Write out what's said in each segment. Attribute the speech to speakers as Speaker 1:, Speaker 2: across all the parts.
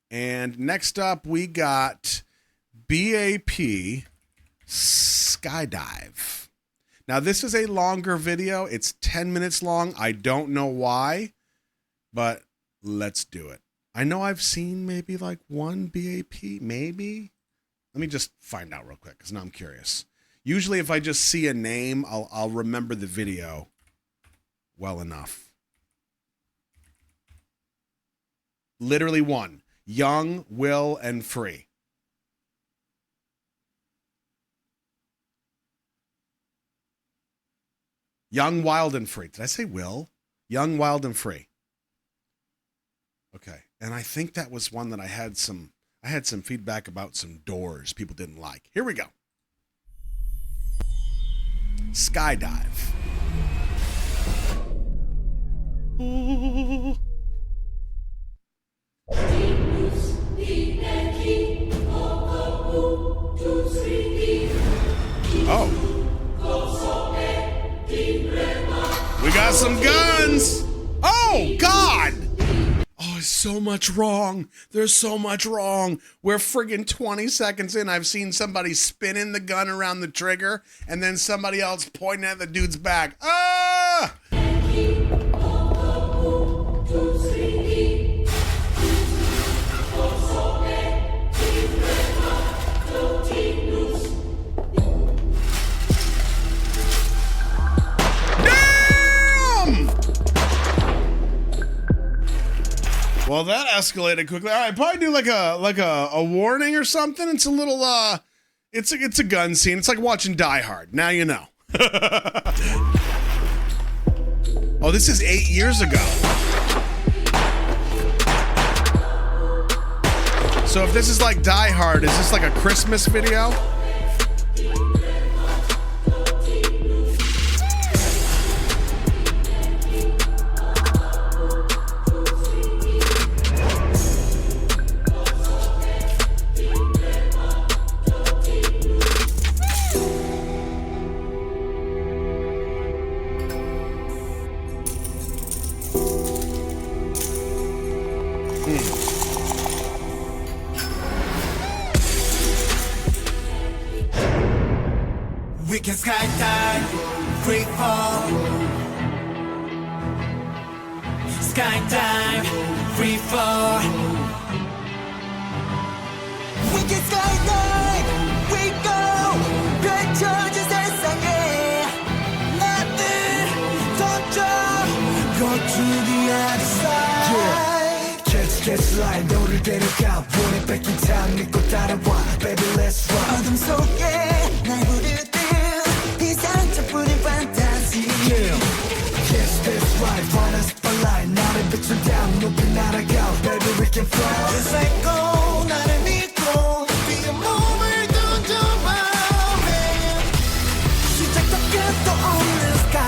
Speaker 1: And next up, we got B.A.P. Skydive. Now, this is a longer video. It's 10 minutes long. I don't know why, but let's do it. I know I've seen maybe like one B.A.P. Maybe. Let me just find out real quick because now I'm curious. Usually if I just see a name, I'll remember the video well enough. Literally one. Young, Will, and Free. Young, Wild, and Free. Did I say Will? Young, Wild, and Free. Okay. And I think that was one that I had some feedback about some doors people didn't like. Here we go. Skydive. Ooh. Oh. We got some guns. Oh, God. Oh, there's so much wrong. There's so much wrong. We're friggin' 20 seconds in. I've seen somebody spinning the gun around the trigger and then somebody else pointing at the dude's back. Ah! Well, that escalated quickly. All right, probably do like a warning or something. It's a little it's a gun scene. It's like watching Die Hard. Now you know. Oh, this is 8 years ago. So if this is like Die Hard, is this like a Christmas video?
Speaker 2: We can skydive, free fall. Skydive, free fall. We can skydive, we go. 펼쳐진 세상에 나들 던져. Go to the other side. Yeah. Catch light, 너를 데려가. 원해 뺏긴 탕 믿고 따라와. Baby, let's run. 어둠 속에 날 부를 Yes, that's right, find us for light. 나를 비춘 down, 높이 날아가. Baby, we can fly. Just let go, 나를 믿고. 네가 몸을 던져봐, man. 시작도 끝도 없는 sky.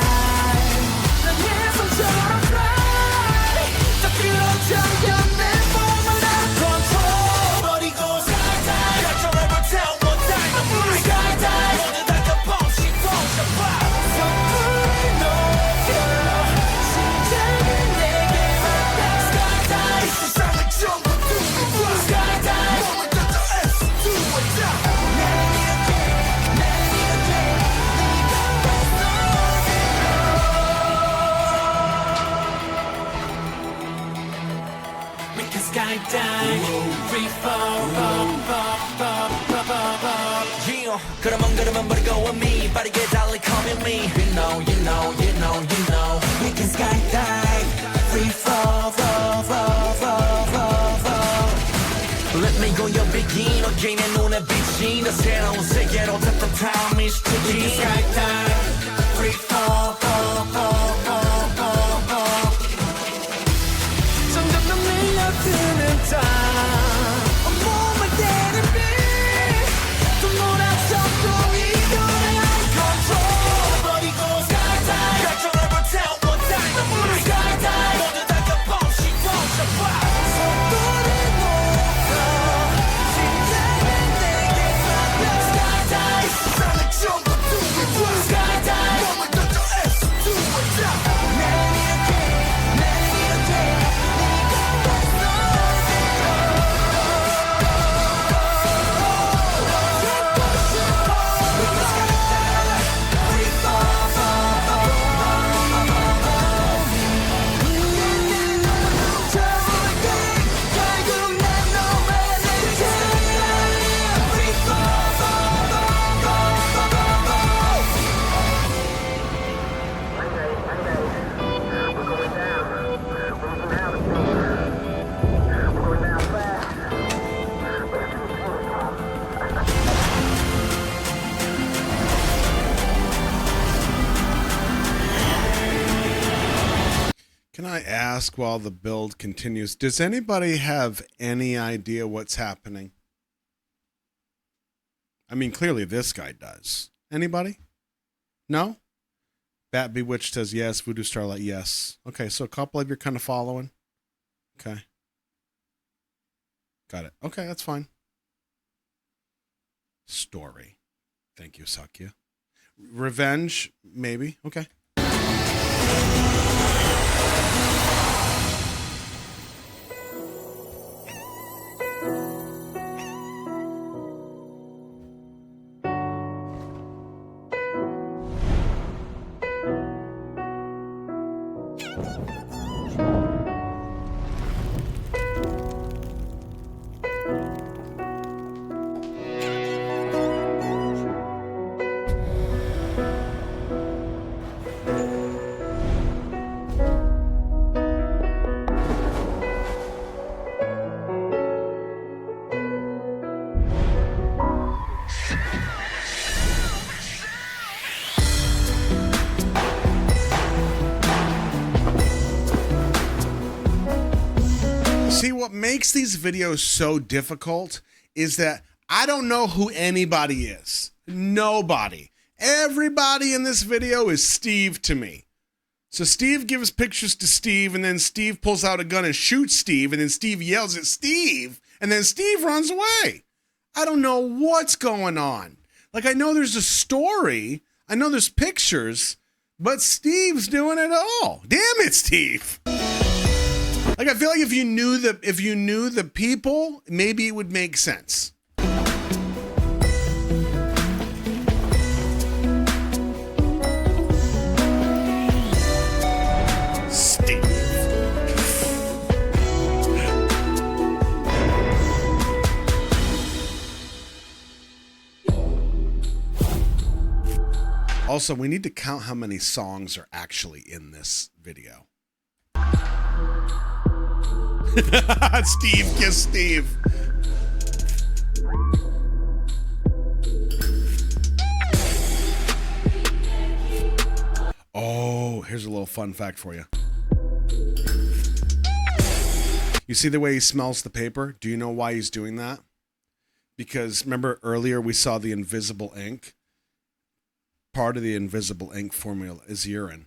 Speaker 2: 난 예선처럼 fly. 더 끌어당겨 내 몸을 난 control. 버리고 skydive. 결정을 못해 one time. I'm skydive. 모두 다 덮어, 시도해봐. Skydive, free fall, yeah. 그러면 버리고 with me, 빠르게 달리 come at me. You know. We can skydive, free fall. Let me go, you begin again. 내 눈에 비친 더 새로운 세계로 따뜻한 미스터리. We can skydive, free fall. 뜨는 땅 온몸을 때리며 또 몰아쳐도 이거는 control 버리고 skydive 결정을 못해 one time I'm skydive 모두 다 덮어 시도해봐 속도를 높여 심장은 내게 맡겨 skydive 세상을 전부 do it skydive 몸을 던져 S to a down 내리게
Speaker 1: ask while the build continues. Does anybody have any idea what's happening? I mean, clearly this guy does. Anybody? No? Bat Bewitched says yes. Voodoo Starlight, yes. Okay, so a couple of you are kind of following. Okay. Got it. Okay, that's fine. Story. Thank you, Sakya. Revenge, maybe. Okay. See, what makes these videos so difficult is that I don't know who anybody is. Nobody. Everybody in this video is Steve to me. So Steve gives pictures to Steve, and then Steve pulls out a gun and shoots Steve, and then Steve yells at Steve, and then Steve runs away. I don't know what's going on. Like, I know there's a story, I know there's pictures, but Steve's doing it all. Damn it, Steve. Like, I feel like if you knew the people, maybe it would make sense. Steve. Also, we need to count how many songs are actually in this video. Steve, kiss Steve. Oh, here's a little fun fact for you. You see the way he smells the paper? Do you know why he's doing that? Because remember earlier we saw the invisible ink? Part of the invisible ink formula is urine.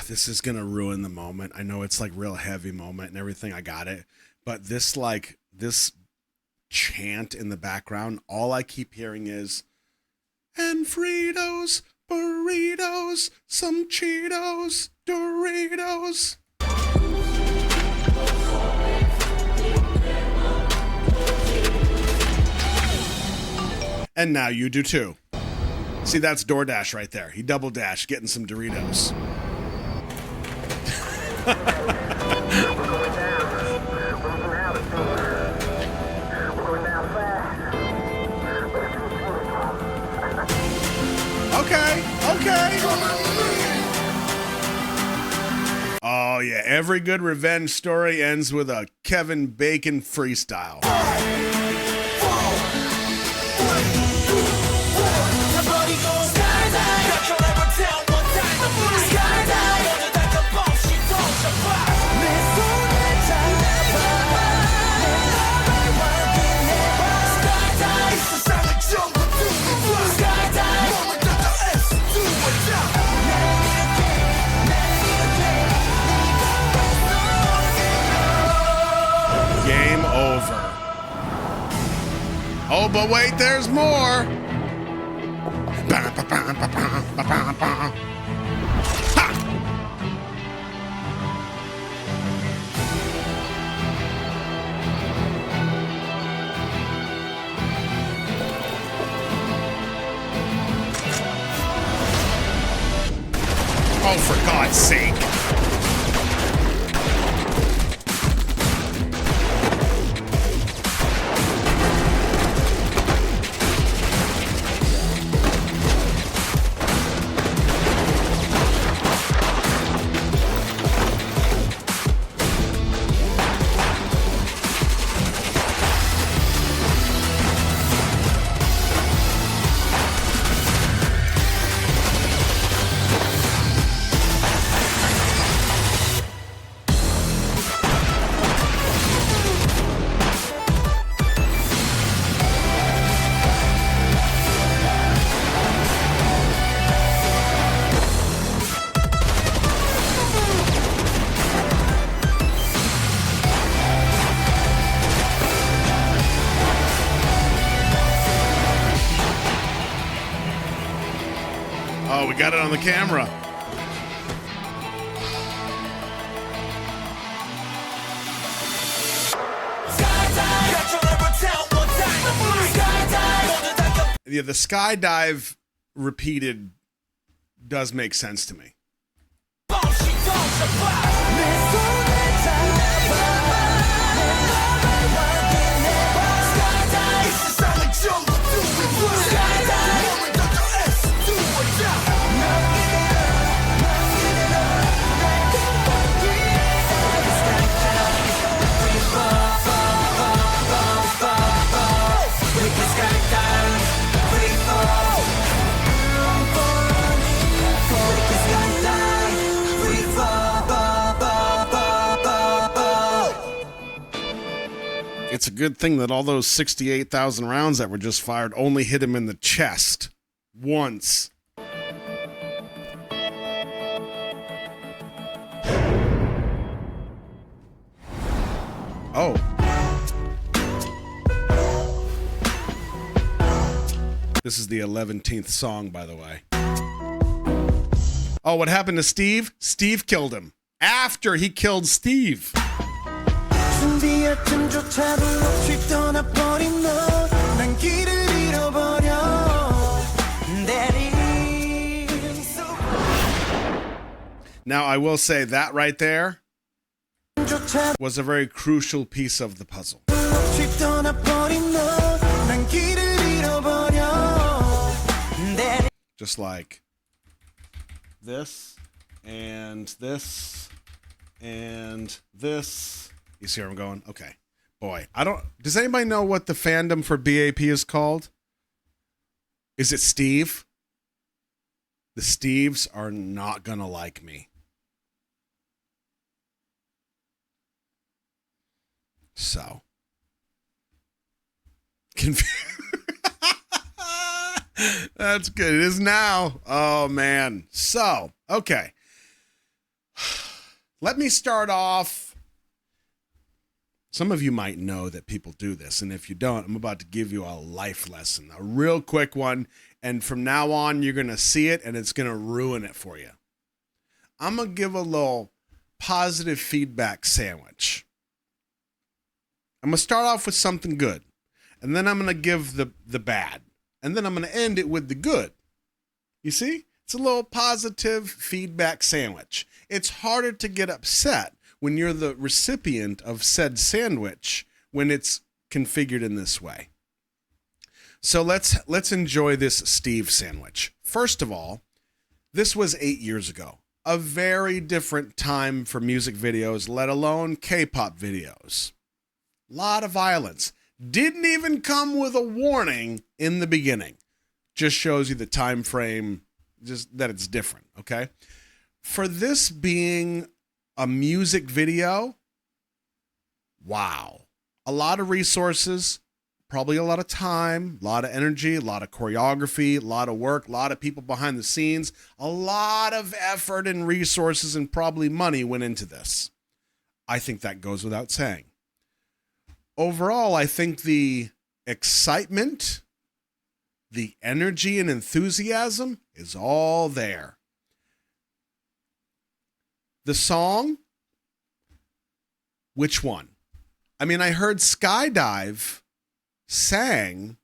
Speaker 1: This is gonna ruin the moment. I know it's like real heavy moment and everything. I got it. But this chant in the background, all I keep hearing is, and Fritos, burritos, some Cheetos, Doritos. And now you do too. See, that's DoorDash right there. He double dashed, getting some Doritos. Okay. Oh yeah, every good revenge story ends with a Kevin Bacon freestyle. Game over. Oh, but wait, there's more. Oh, for God's sake. Oh, we got it on the camera. Yeah, the skydive repeated does make sense to me. It's a good thing that all those 68,000 rounds that were just fired only hit him in the chest once. Oh. This is the 11th song, by the way. Oh, what happened to Steve? Steve killed him. After he killed Steve. Now, I will say that right there was a very crucial piece of the puzzle. Just like this, and this, and this. You see where I'm going? Okay. Boy, does anybody know what the fandom for B.A.P is called? Is it Steve? The Steves are not gonna like me. So. That's good. It is now. Oh, man. So, okay. Let me start off. Some of you might know that people do this, and if you don't, I'm about to give you a life lesson, a real quick one, and from now on, you're going to see it, and it's going to ruin it for you. I'm going to give a little positive feedback sandwich. I'm going to start off with something good, and then I'm going to give the bad, and then I'm going to end it with the good. You see? It's a little positive feedback sandwich. It's harder to get upset when you're the recipient of said sandwich when it's configured in this way. So let's enjoy this Steve sandwich. First of all, this was 8 years ago. A very different time for music videos, let alone K-pop videos. A lot of violence. Didn't even come with a warning in the beginning. Just shows you the time frame, just that it's different, okay? For this being a music video, wow. A lot of resources, probably a lot of time, a lot of energy, a lot of choreography, a lot of work, a lot of people behind the scenes, a lot of effort and resources and probably money went into this. I think that goes without saying. Overall, I think the excitement, the energy and enthusiasm is all there. The song, which one? I mean, I heard Skydive sang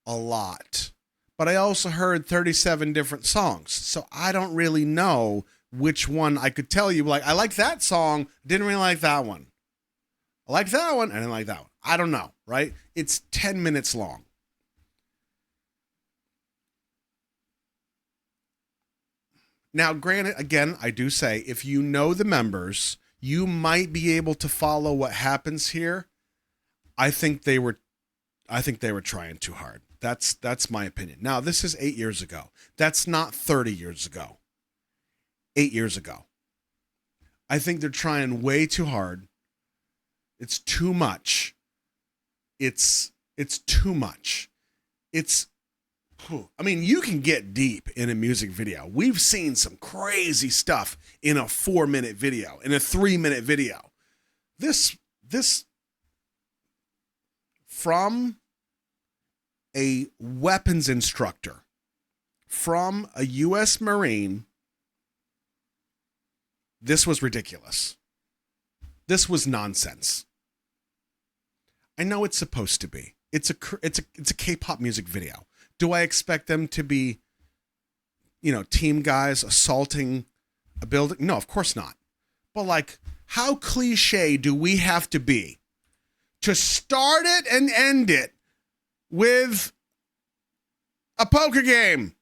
Speaker 1: a lot, but I also heard 37 different songs. So I don't really know which one I could tell you. Like, I like that song, didn't really like that one. I like that one, I didn't like that one. I don't know, right? It's 10 minutes long. Now, granted, again, I do say, if you know the members, you might be able to follow what happens here. I think they were trying too hard. That's my opinion. Now, this is 8 years ago. That's not 30 years ago. 8 years ago. I think they're trying way too hard. It's too much. It's too much. I mean, you can get deep in a music video. We've seen some crazy stuff in a 4-minute video, in a 3-minute video. This from a weapons instructor, from a U.S. Marine, this was ridiculous. This was nonsense. I know it's supposed to be. It's a K-pop music video. Do I expect them to be, team guys assaulting a building? No, of course not. But like, how cliche do we have to be to start it and end it with a poker game?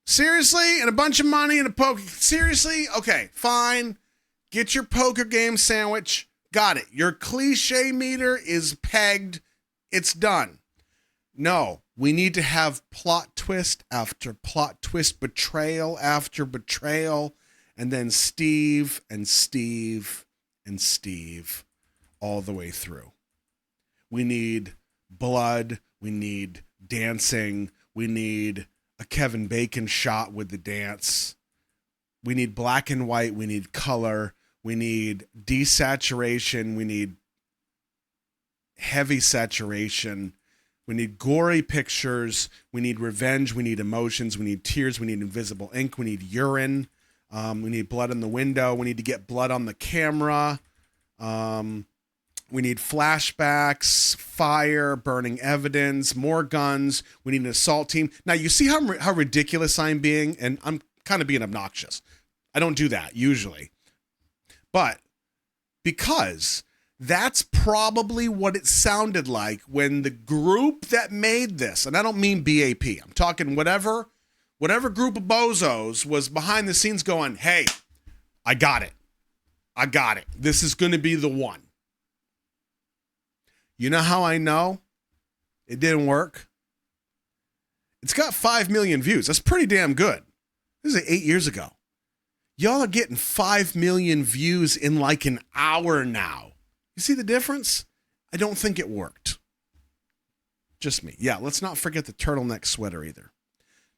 Speaker 1: Seriously? And a bunch of money in a poker? Seriously? Okay, fine. Get your poker game sandwich. Got it. Your cliche meter is pegged. It's done. No, we need to have plot twist after plot twist, betrayal after betrayal, and then Steve and Steve and Steve all the way through. We need blood. We need dancing. We need a Kevin Bacon shot with the dance. We need black and white. We need color. We need desaturation. We need heavy saturation. We need gory pictures. We need revenge. We need emotions. We need tears. We need invisible ink. We need urine. We need blood in the window. We need to get blood on the camera. We need flashbacks, fire, burning evidence, more guns. We need an assault team. Now, you see how ridiculous I'm being? And I'm kind of being obnoxious. I don't do that usually. But because that's probably what it sounded like when the group that made this, and I don't mean B.A.P, I'm talking whatever group of bozos was behind the scenes going, hey, I got it. This is going to be the one. You know how I know it didn't work? It's got 5 million views. That's pretty damn good. This is 8 years ago. Y'all are getting 5 million views in like an hour now. You see the difference? I don't think it worked. Just me. Yeah, let's not forget the turtleneck sweater either.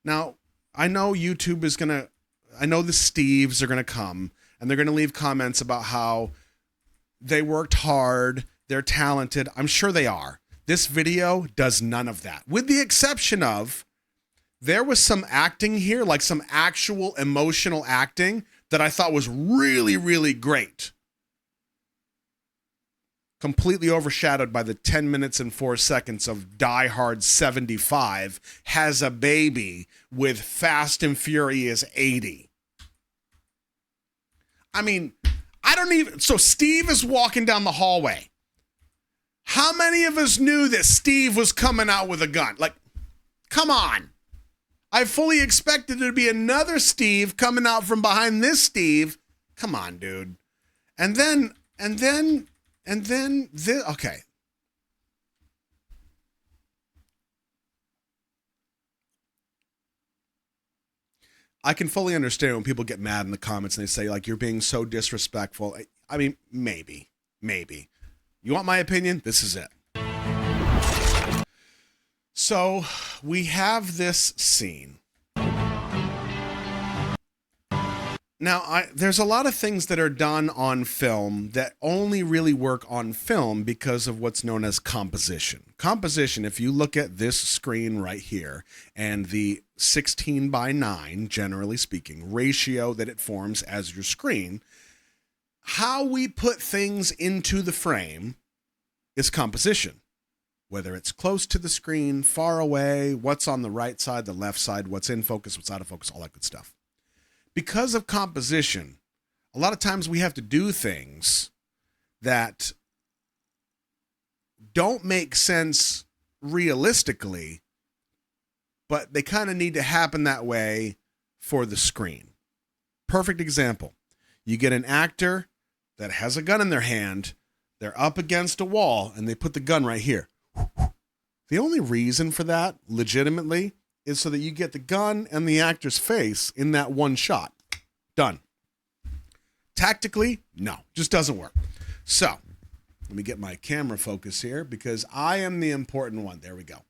Speaker 1: Now, I know YouTube is I know the Steves are going to come and they're going to leave comments about how they worked hard, they're talented. I'm sure they are. This video does none of that. With the exception of, there was some acting here, like some actual emotional acting that I thought was really, really great. Completely overshadowed by the 10 minutes and 4 seconds of Die Hard 75 has a baby with Fast and Furious 80. I mean, so Steve is walking down the hallway. How many of us knew that Steve was coming out with a gun? Like, come on. I fully expected there to be another Steve coming out from behind this Steve. Come on, dude. And then this, okay. I can fully understand when people get mad in the comments and they say, like, you're being so disrespectful. I mean, maybe. You want my opinion? This is it. So we have this scene. Now, there's a lot of things that are done on film that only really work on film because of what's known as composition. Composition, if you look at this screen right here and the 16:9, generally speaking, ratio that it forms as your screen, how we put things into the frame is composition. whether it's close to the screen, far away, what's on the right side, the left side, what's in focus, what's out of focus, all that good stuff. Because of composition, a lot of times we have to do things that don't make sense realistically, but they kind of need to happen that way for the screen. Perfect example. You get an actor that has a gun in their hand, they're up against a wall, and they put the gun right here. The only reason for that, legitimately, is so that you get the gun and the actor's face in that one shot. Done. Tactically, no, just doesn't work. So, let me get my camera focus here because I am the important one. There we go.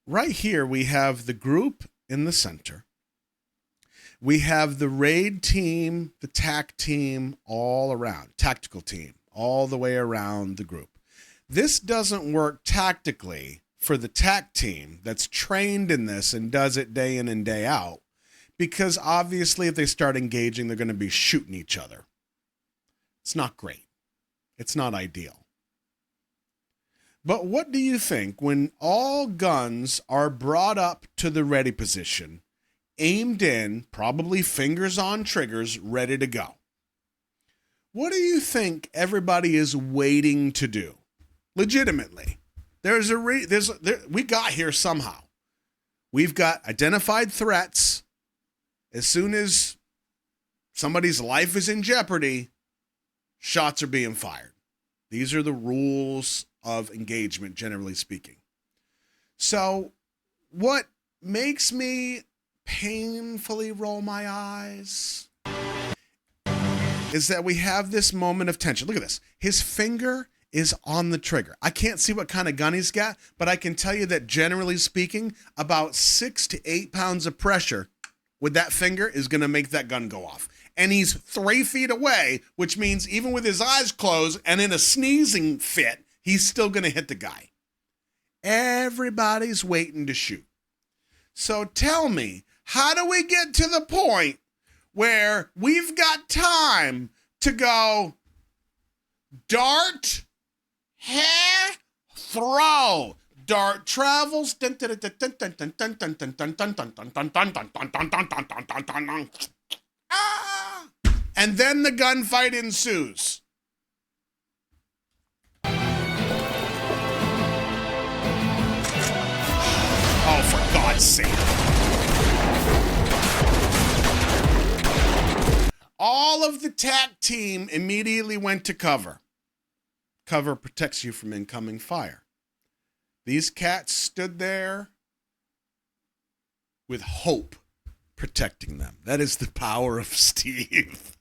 Speaker 1: Right here, we have the group in the center. We have the raid team, the TAC team all around, tactical team, all the way around the group. This doesn't work tactically for the TAC team that's trained in this and does it day in and day out, because obviously if they start engaging, they're going to be shooting each other. It's not great. It's not ideal. But what do you think when all guns are brought up to the ready position, aimed in, probably fingers on triggers, ready to go? What do you think everybody is waiting to do? Legitimately. We got here somehow. We've got identified threats. As soon as somebody's life is in jeopardy, shots are being fired. These are the rules of engagement, generally speaking. So what makes me painfully roll my eyes is that we have this moment of tension. Look at this. His finger is on the trigger. I can't see what kind of gun he's got, but I can tell you that generally speaking, about 6 to 8 pounds of pressure with that finger is going to make that gun go off. And he's 3 feet away, which means even with his eyes closed and in a sneezing fit, he's still going to hit the guy. Everybody's waiting to shoot. So tell me, how do we get to the point where we've got time to go dart, hair, throw, dart travels, and then the gunfight ensues. Oh, for God's sake. All of the TAC team immediately went to cover. Cover protects you from incoming fire. These cats stood there with hope protecting them. That is the power of Steve.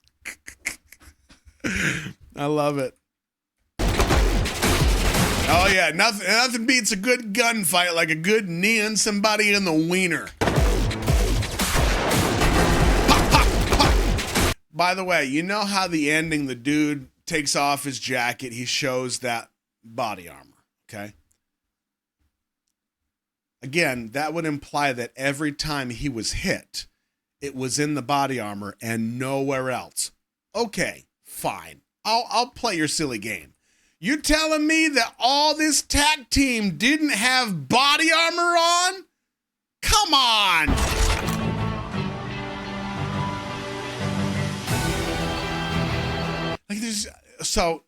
Speaker 1: I love it. Oh yeah, nothing beats a good gunfight like a good knee on somebody in the wiener. Pop, pop, pop. By the way, you know how the ending, the dude takes off his jacket, he shows that body armor, okay? Again, that would imply that every time he was hit, it was in the body armor and nowhere else. Okay, fine. I'll play your silly game. You telling me that all this TAC team didn't have body armor on? Come on! Like this. So,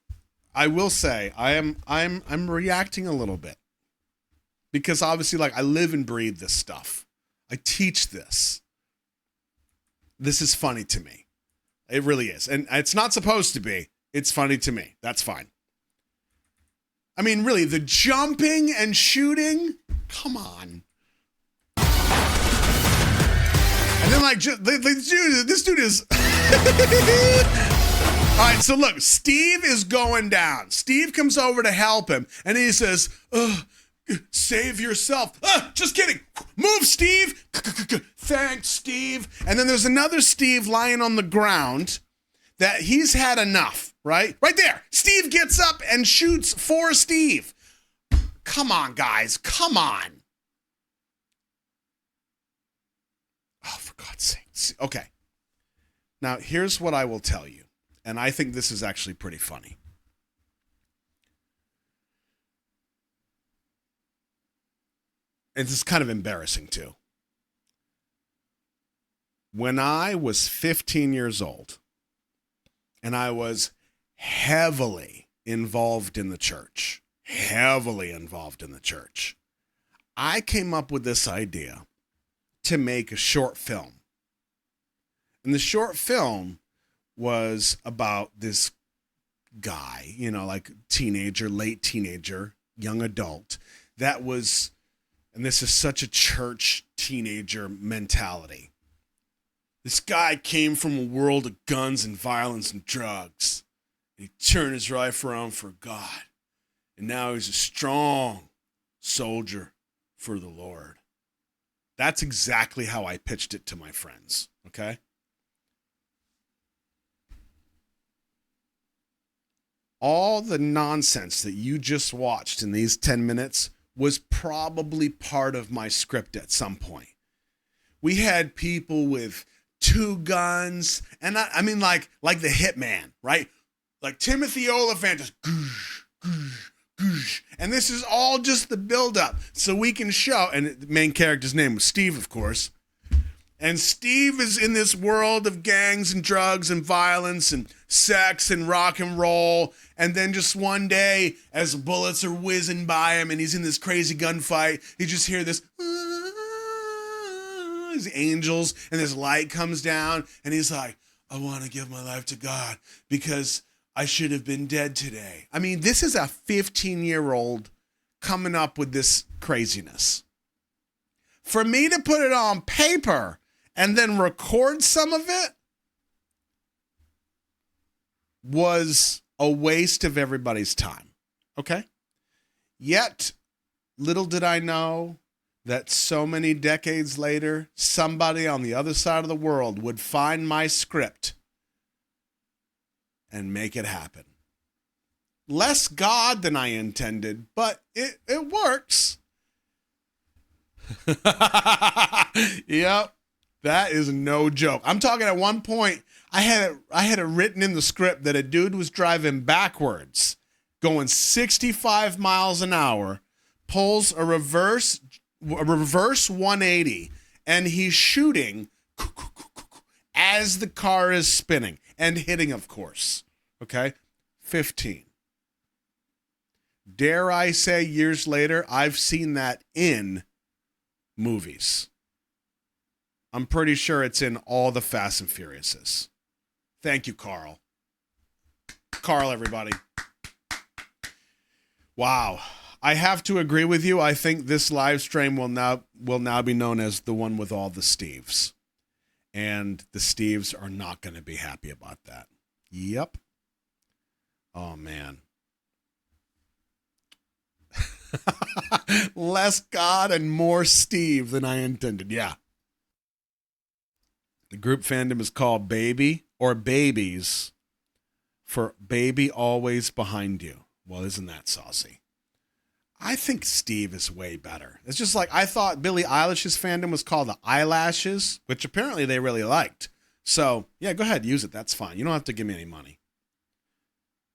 Speaker 1: I will say I'm reacting a little bit because obviously, like, I live and breathe this stuff. I teach this. This is funny to me. It really is, and it's not supposed to be. It's funny to me. That's fine. I mean, really, the jumping and shooting? Come on. And then, like, this dude is... All right, so look, Steve is going down. Steve comes over to help him, and he says, save yourself. Just kidding. Move, Steve. Thanks, Steve. And then there's another Steve lying on the ground that he's had enough. Right? Right there. Steve gets up and shoots for Steve. Come on, guys. Come on. Oh, for God's sake. Okay. Now, here's what I will tell you. And I think this is actually pretty funny. it's kind of embarrassing too. When I was 15 years old and I was heavily involved in the church, I came up with this idea to make a short film. And the short film was about this guy, like teenager, late teenager, young adult, that was, and this is such a church teenager mentality. This guy came from a world of guns and violence and drugs. He turned his life around for God. And now he's a strong soldier for the Lord. That's exactly how I pitched it to my friends, okay? All the nonsense that you just watched in these 10 minutes was probably part of my script at some point. We had people with 2 guns, and I mean like the Hitman, right? Like Timothy Oliphant, just goosh, goosh, goosh. And this is all just the buildup, so we can show, and the main character's name was Steve, of course. And Steve is in this world of gangs and drugs and violence and sex and rock and roll. And then just one day, as bullets are whizzing by him and he's in this crazy gunfight, you just hear this, these angels, and this light comes down. And he's like, I want to give my life to God because I should have been dead today. I mean, this is a 15-year-old coming up with this craziness. For me to put it on paper and then record some of it was a waste of everybody's time, okay? Yet, little did I know that so many decades later, somebody on the other side of the world would find my script and make it happen. Less God than I intended, but it works. Yep. That is no joke. I'm talking at one point, I had it written in the script that a dude was driving backwards, going 65 miles an hour, pulls a reverse 180, and he's shooting as the car is spinning and hitting, of course. Okay? 15. Dare I say, years later, I've seen that in movies. I'm pretty sure it's in all the Fast and Furiouses. Thank you, Carl. Carl, everybody. Wow. I have to agree with you. I think this live stream will now be known as the one with all the Steves. And the Steves are not going to be happy about that. Yep. Oh, man. Less God and more Steve than I intended. Yeah. The group fandom is called Baby or Babies for Baby Always Behind You. Well, isn't that saucy? I think Steve is way better. It's just like I thought Billie Eilish's fandom was called the Eyelashes, which apparently they really liked. So, yeah, go ahead, use it. That's fine. You don't have to give me any money.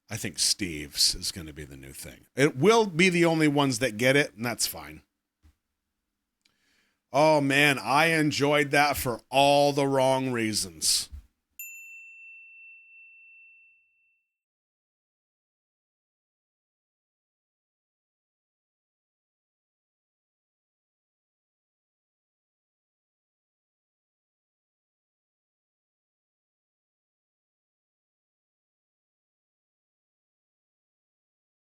Speaker 1: I think Steve's is going to be the new thing. It will be the only ones that get it, and that's fine. Oh, man, I enjoyed that for all the wrong reasons.